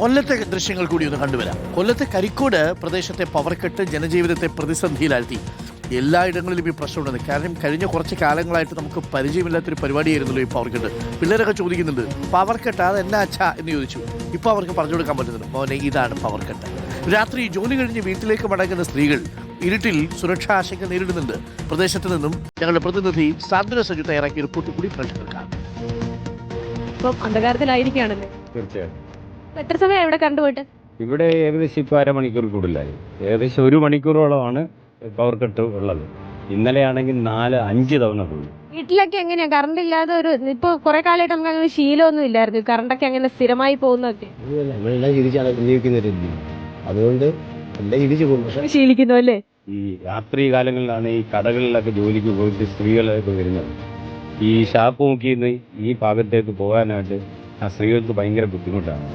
കൊല്ലത്തെ ദൃശ്യങ്ങൾ കൂടി ഒന്ന് കണ്ടുവരാം. കൊല്ലത്തെ കരിക്കോട് പ്രദേശത്തെ പവർ കട്ട് ജനജീവിതത്തെ പ്രതിസന്ധിയിലാഴ്ത്തി. എല്ലായിടങ്ങളിലും ഈ പ്രശ്നമുണ്ടെന്ന്. കാരണം കഴിഞ്ഞ കുറച്ച് കാലങ്ങളായിട്ട് നമുക്ക് പരിചയമില്ലാത്തൊരു പരിപാടിയായിരുന്നല്ലോ ഈ പവർ കട്ട്. പിള്ളേരൊക്കെ ചോദിക്കുന്നുണ്ട് പവർ കട്ട് അത് എന്നാ അച്ഛാ എന്ന് ചോദിച്ചു. ഇപ്പോൾ അവർക്ക് പറഞ്ഞു കൊടുക്കാൻ പറ്റുന്നുണ്ട്, മോനെ ഇതാണ് പവർ കട്ട്. രാത്രി ജോലി കഴിഞ്ഞ് വീട്ടിലേക്ക് മടങ്ങുന്ന സ്ത്രീകൾ ഇരുട്ടിൽ സുരക്ഷാ ആശങ്ക നേരിടുന്നുണ്ട്. പ്രദേശത്ത് നിന്നും ഞങ്ങളുടെ പ്രതിനിധി സാന്ത്വന സജു തയ്യാറാക്കിയ റിപ്പോർട്ട് കൂടി പ്രേക്ഷകർക്കാണ്. ഇപ്പം അന്ധകാരത്തിലായിരിക്കുകയാണല്ലേ? തീർച്ചയായും. എത്ര സമയം ഇവിടെ കണ്ടുപോയിട്ട്? ഇവിടെ ഏകദേശം ഇപ്പോൾ അരമണിക്കൂർ കൂടുതലായി. ഏകദേശം 1 മണിക്കൂറോളമാണ് പവർ കട്ട് ഉള്ളത്. ഇന്നലെയാണെങ്കിൽ 4-5 തവണ പോയി. വീട്ടിലൊക്കെ എങ്ങനെയാ കറണ്ട് ഇല്ലാതെ ഇപ്പൊ കുറെ കാലമായിട്ട് നമുക്ക് അങ്ങനെ ശീലമൊന്നും ഇല്ലായിരുന്നു. കറണ്ടൊക്കെ അങ്ങനെ സ്ഥിരമായി പോകുന്നൊക്കെ നമ്മളെല്ലാം തിരിച്ചാണ് ജീവിക്കുന്നവരല്ലേ, അതുകൊണ്ട് എല്ലാം തിരിച്ചു പോകും. ശീലിക്കുന്നു അല്ലേ? ഈ രാത്രി കാലങ്ങളിലാണ് ഈ കടകളിലൊക്കെ ജോലിക്ക് പോയിട്ട് സ്ത്രീകളൊക്കെ വരുന്നത്. ഈ ഷാപ്പ് നോക്കിന്ന് ഈ ഭാഗത്തേക്ക് പോകാനായിട്ട് ആ സ്ത്രീകൾക്ക് ഭയങ്കര ബുദ്ധിമുട്ടാണ്.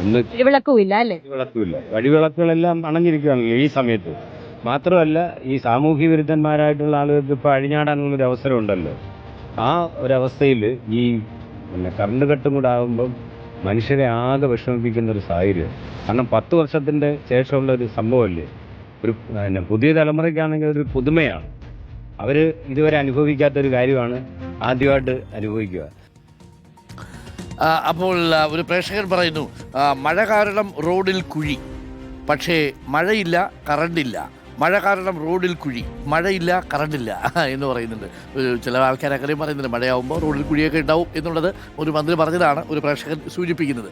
ഒന്ന് വിളക്കും ഇല്ല അല്ലേ? വിളക്കുമില്ല, വഴിവിളക്കുകളെല്ലാം അണഞ്ഞിരിക്കുകയാണല്ലോ ഈ സമയത്ത്. മാത്രമല്ല ഈ സാമൂഹ്യ വിരുദ്ധന്മാരായിട്ടുള്ള ആളുകൾക്ക് ഇപ്പോൾ അഴിഞ്ഞാടാനുള്ളൊരു അവസരം ഉണ്ടല്ലോ. ആ ഒരവസ്ഥയിൽ ഈ കറണ്ട് കട്ടും കൂടെ ആകുമ്പം മനുഷ്യരെ ആകെ വിഷമിപ്പിക്കുന്ന ഒരു സാഹചര്യം. കാരണം 10 വർഷത്തിൻ്റെ ശേഷമുള്ള ഒരു സംഭവമല്ലേ. ഒരു പുതിയ തലമുറയ്ക്കാണെങ്കിൽ ഒരു പുതുമയാണ്. അവർ ഇതുവരെ അനുഭവിക്കാത്തൊരു കാര്യമാണ് ആദ്യമായിട്ട് അനുഭവിക്കുക. അപ്പോൾ ഒരു പ്രേക്ഷകൻ പറയുന്നു, മഴ കാരണം റോഡിൽ കുഴി, പക്ഷേ മഴയില്ല കറണ്ടില്ല. മഴ കാരണം റോഡിൽ കുഴി, മഴയില്ല കറണ്ടില്ല എന്ന് പറയുന്നുണ്ട്. ചില ആൾക്കാർ അങ്ങനെയും പറയുന്നുണ്ട്, മഴയാവുമ്പോൾ റോഡിൽ കുഴിയൊക്കെ ഉണ്ടാവും എന്നുള്ളത് ഒരു മന്ത്രി പറഞ്ഞതാണ് ഒരു പ്രേക്ഷകൻ സൂചിപ്പിക്കുന്നത്.